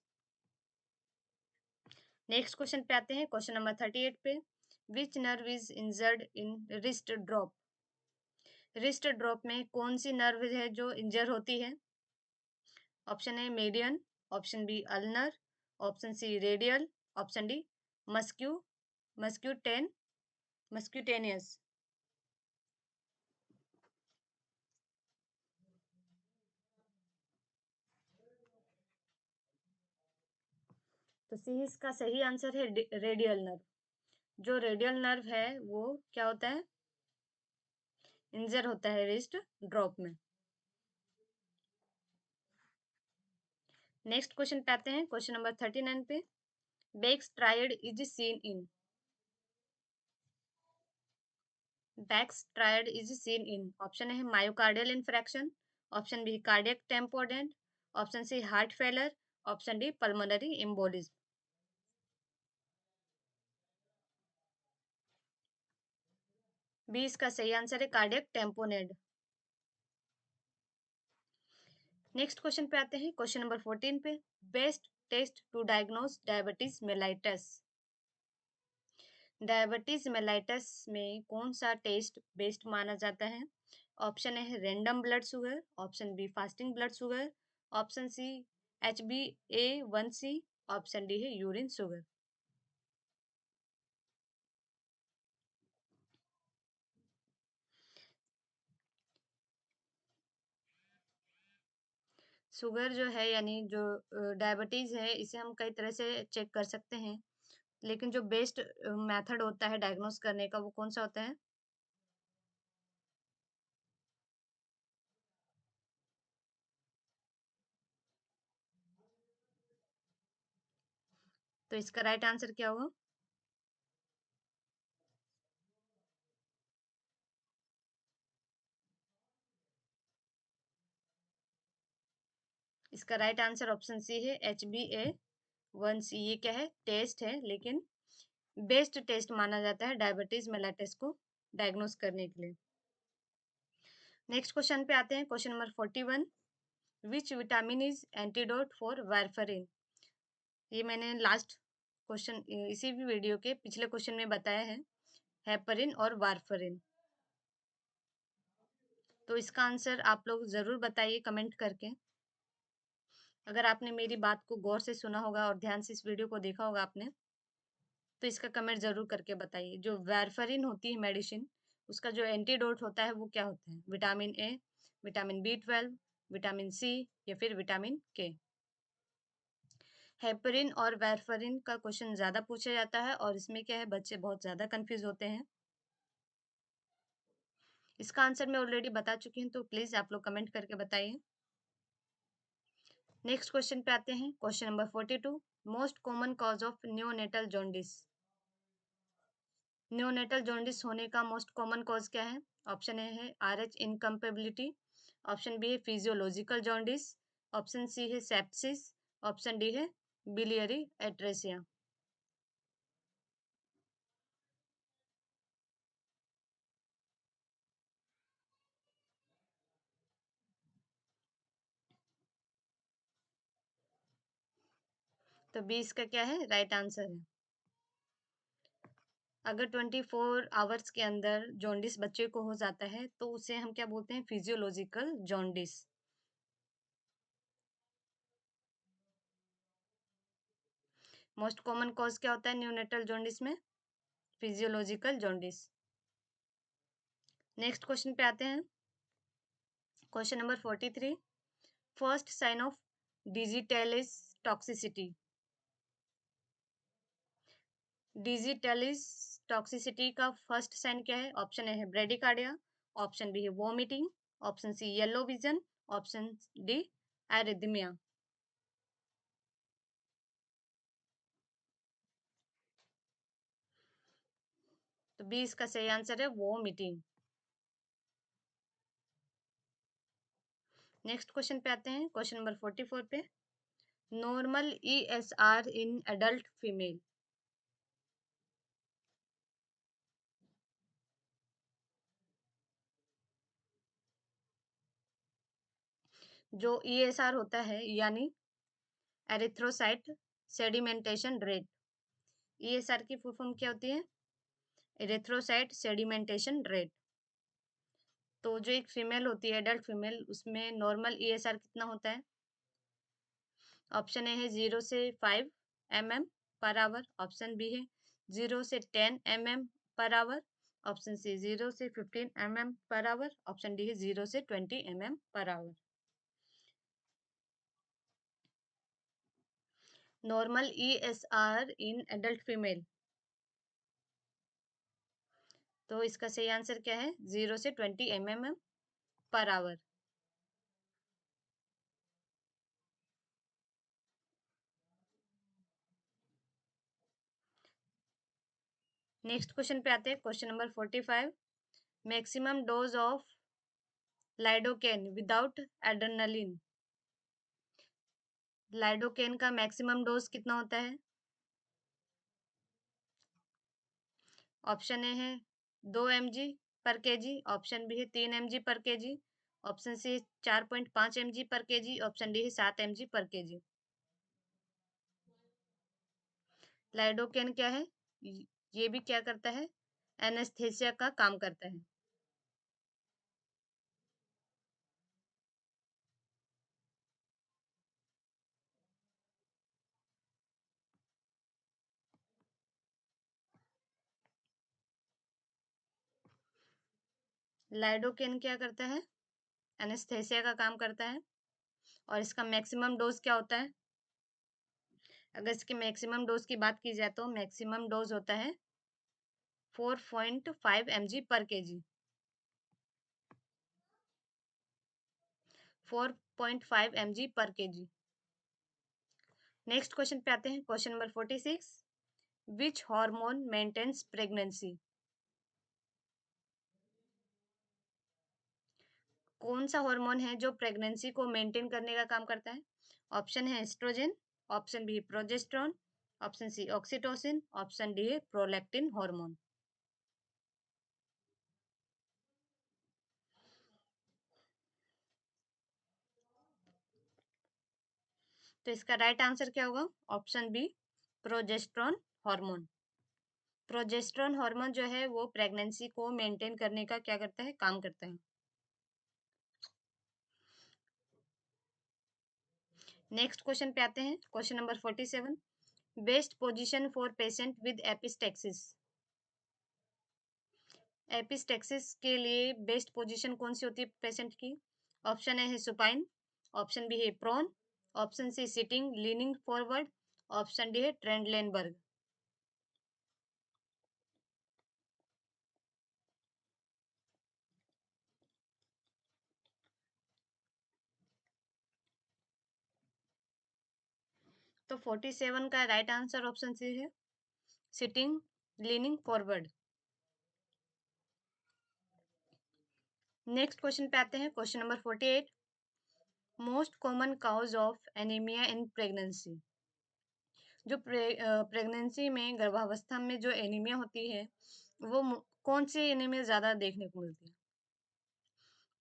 नेक्स्ट क्वेश्चन पे आते हैं, क्वेश्चन नंबर 38 पे। Which nerve is injured in wrist drop? Wrist drop में कौन सी नर्व है जो इंजर होती है? Option A median, option B ulnar, option C radial, option D मस्क्यू मस्क्यूटेन मस्क्यूटेनियस। तो सी इसका सही आंसर है रेडियल नर्व। जो रेडियल नर्व है वो क्या होता है? इंजर होता है रिस्ट ड्रॉप में। नेक्स्ट क्वेश्चन पे आते हैं, क्वेश्चन नंबर 39 पे। Beck's triad is seen in. Beck's triad is seen in, option है myocardial infraction, option B cardiac tamponade, option C heart failure, option D pulmonary embolism. B इसका सही answer है cardiac टेम्पोनेड। Next question पे आते हैं, question number 14 पे। Best test to diagnose diabetes mellitus. Diabetes mellitus में कौन सा टेस्ट बेस्ट माना जाता है? ऑप्शन है random blood sugar, option B fasting blood sugar, option C HbA1c, option D है यूरिन शुगर। शुगर जो है यानी जो डायबिटीज है इसे हम कई तरह से चेक कर सकते हैं, लेकिन जो बेस्ट मेथड होता है डायग्नोस करने का वो कौन सा होता है? तो इसका राइट आंसर क्या होगा? इसका राइट आंसर ऑप्शन सी है HbA1c। ये क्या है? टेस्ट है, लेकिन बेस्ट टेस्ट माना जाता है डायबिटीज मेलाइटस को डायग्नोस करने के लिए। नेक्स्ट क्वेश्चन पे आते हैं, question number 41। Which vitamin is antidote for warfarin? ये मैंने लास्ट क्वेश्चन इसी भी वीडियो के पिछले क्वेश्चन में बताया है, हेपरिन और वारफरिन। तो इसका आंसर आप लोग जरूर बताइए कमेंट करके। अगर आपने मेरी बात को गौर से सुना होगा और ध्यान से इस वीडियो को देखा होगा आपने, तो इसका कमेंट ज़रूर करके बताइए। जो वारफरिन होती है मेडिसिन, उसका जो एंटीडोट होता है वो क्या होता है? Vitamin A, vitamin B12, vitamin C या फिर विटामिन के। हेपरिन और वारफरिन का क्वेश्चन ज़्यादा पूछा जाता है और इसमें क्या है, बच्चे बहुत ज़्यादा कंफ्यूज होते हैं। इसका आंसर मैं ऑलरेडी बता चुकी हूँ, तो प्लीज़ आप लोग कमेंट करके बताइए। नेक्स्ट क्वेश्चन पे आते हैं, question number 42। Most common cause of neonatal jaundice. Neonatal jaundice होने का मोस्ट कॉमन कॉज क्या है? ऑप्शन ए है RH इनकम्पेबिलिटी, ऑप्शन बी है फिजियोलॉजिकल जॉन्डिस, ऑप्शन सी है सेप्सिस, ऑप्शन डी है बिलियरी एट्रेसिया। तो बी इसका क्या है, राइट आंसर है। अगर 24 आवर्स के अंदर जॉन्डिस बच्चे को हो जाता है तो उसे हम क्या बोलते हैं, physiological jaundice. Most common cause क्या होता है न्यूनेटल जॉन्डिस में? Physiological jaundice. नेक्स्ट क्वेश्चन पे आते हैं, question number 43। First sign of digitalis toxicity. Digitalis toxicity का फर्स्ट साइन क्या है? ऑप्शन ए है ब्रेडिकार्डिया, ऑप्शन बी है vomiting, option C yellow vision, option D arrhythmia. तो बी इसका सही आंसर है वॉमिटिंग। नेक्स्ट क्वेश्चन पे आते हैं, क्वेश्चन नंबर 44 पे। Normal ESR in adult female. जो ESR होता है यानी एरिथ्रोसाइट सेडिमेंटेशन रेट, ESR की फुल फॉर्म क्या होती है? Erythrocyte sedimentation rate. तो जो एक फीमेल होती है एडल्ट फीमेल, उसमें नॉर्मल ESR कितना होता है? ऑप्शन ए है 0 से 5 mm पर आवर, ऑप्शन बी है 0 से 10 mm पर आवर, ऑप्शन सी 0 से 15 mm पर आवर, ऑप्शन डी है 0 से 20 mm per hour. Normal ESR in adult female, तो इसका सही आंसर क्या है? 0 से 20 mm per hour. Next question पे आते हैं, question number 45। Maximum dose of lidocaine without adrenaline. Lidocaine का मैक्सिमम डोज कितना होता है? ऑप्शन ए है 2 mg per KG, option B है 3 mg per KG, option C 4.5 mg per KG, option D है 7 mg पर केजी। लाइडोकेन क्या है? ये भी क्या करता है, एनेस्थेसिया का काम करता है। लाइडोकेन क्या करता है? एनेस्थेसिया का काम करता है। और इसका मैक्सिमम डोज क्या होता है? अगर इसके मैक्सिमम डोज की बात की जाए तो मैक्सिमम डोज होता है 4.5 mg per KG. 4.5 mg per KG. Next question पे आते हैं, question number 46। Which hormone maintains pregnancy. कौन सा हार्मोन है जो प्रेगनेंसी को मेंटेन करने का काम करता है? ऑप्शन है estrogen, option B progesterone, option C oxytocin, option D है प्रोलैक्टिन हार्मोन। तो इसका राइट आंसर क्या होगा? Option B progesterone hormone. Progesterone hormone जो है वो प्रेगनेंसी को मेंटेन करने का क्या करता है, काम करता है। नेक्स्ट क्वेश्चन पे आते हैं, question number 47। Best position for patient with epistaxis. Epistaxis के लिए बेस्ट पोजीशन कौन सी होती है पेशेंट की? ऑप्शन ए है सुपाइन, ऑप्शन बी है prone, option C sitting leaning forward, option D है ट्रेंडलेनबर्ग। तो 47 का राइट आंसर ऑप्शन सी है sitting leaning forward. Next question पे आते हैं, question number 48। Most common cause of anaemia in pregnancy. जो प्रेगनेंसी में गर्भावस्था में जो एनीमिया होती है वो कौन सी एनीमिया ज्यादा देखने को मिलती है?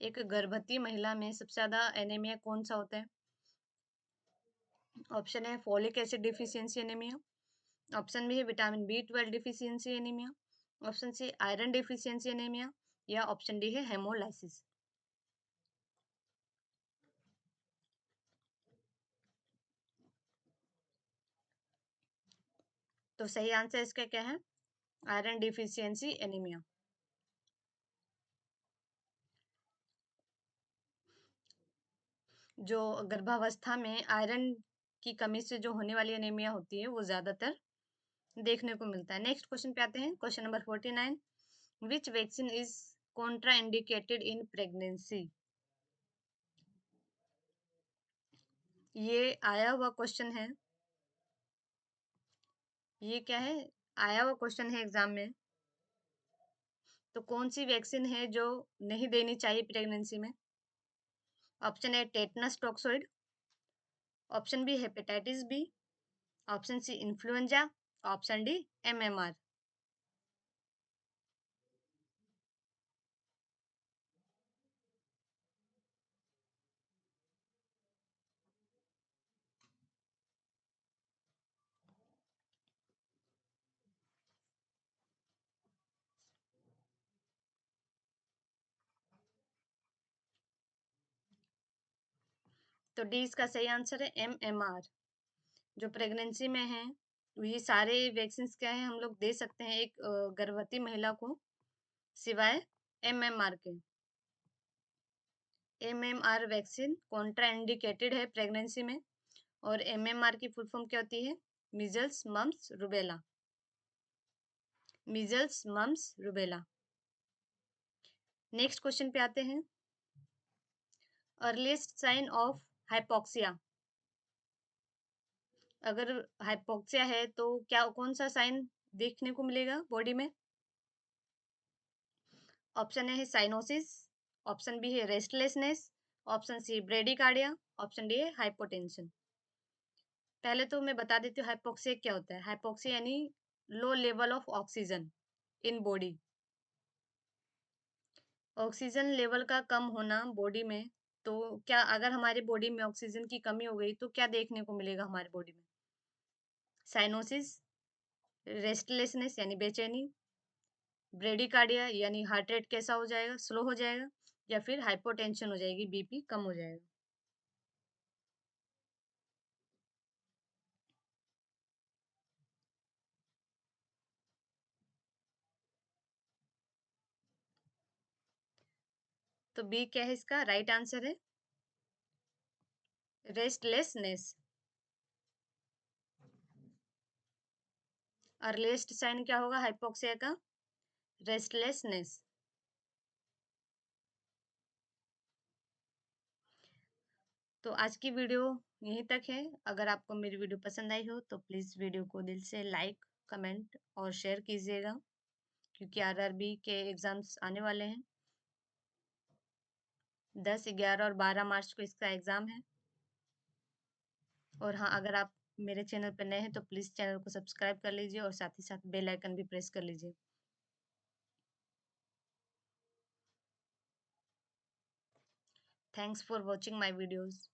एक गर्भवती महिला में सबसे ज्यादा एनीमिया कौन सा होता है? ऑप्शन है folic acid deficiency anaemia, option B है vitamin B12 deficiency anaemia, option C iron deficiency anaemia, या ऑप्शन डी है हेमोलाइसिस। तो सही आंसर इसका क्या है? Iron deficiency anaemia. जो गर्भावस्था में आयरन की कमी से जो होने वाली एनीमिया होती है वो ज्यादातर देखने को मिलता है। नेक्स्ट क्वेश्चन पे आते हैं, question number 49। Which vaccine is Contra indicated in pregnancy. ये आया हुआ क्वेश्चन है, ये क्या है, आया हुआ क्वेश्चन है एग्जाम में। तो कौन सी वैक्सीन है जो नहीं देनी चाहिए प्रेगनेंसी में? Option A tetanus toxoid, option B hepatitis B, option C influenza, option D MMR। तो डी इसका सही आंसर है MMR। जो प्रेगनेंसी में है ये सारे वैक्सीन क्या है हम लोग दे सकते हैं एक गर्भवती महिला को, सिवाय MMR के। MMR वैक्सीन कॉन्ट्रा इंडिकेटेड है प्रेगनेंसी में, और MMR की फुल फॉर्म क्या होती है? Measles mumps rubella. Measles mumps rubella. Next question पे आते हैं, अर्लीस्ट साइन ऑफ हाइपोक्सिया। अगर हाइपोक्सिया है तो क्या कौन सा साइन देखने को मिलेगा बॉडी में? ऑप्शन ए है साइनोसिस, ऑप्शन बी है restlessness, option C bradycardia, option D है हाइपोटेंशन। पहले तो मैं बता देती हूँ हाइपोक्सिया क्या होता है। हाइपोक्सिया यानी low level of oxygen in body. Oxygen level का कम होना बॉडी में, तो क्या अगर हमारे बॉडी में ऑक्सीजन की कमी हो गई तो क्या देखने को मिलेगा हमारे बॉडी में? साइनोसिस, रेस्टलेसनेस यानी बेचैनी, ब्रेडिकार्डिया यानी हार्ट रेट कैसा हो जाएगा, स्लो हो जाएगा, या फिर हाइपोटेंशन हो जाएगी, BP कम हो जाएगा। तो बी क्या है इसका राइट आंसर है? रेस्टलेसनेस। अर्लीस्ट साइन क्या होगा हाइपोक्सिया का? रेस्टलेसनेस। तो आज की वीडियो यहीं तक है। अगर आपको मेरी वीडियो पसंद आई हो तो प्लीज़ वीडियो को दिल से लाइक, कमेंट और शेयर कीजिएगा, क्योंकि RRB के एग्ज़ाम्स आने वाले हैं। 10, 11 और 12 मार्च को इसका एग्ज़ाम है। और हाँ, अगर आप मेरे चैनल पर नए हैं तो प्लीज़ चैनल को सब्सक्राइब कर लीजिए और साथ ही साथ बेल आइकन भी प्रेस कर लीजिए। Thanks for watching my videos.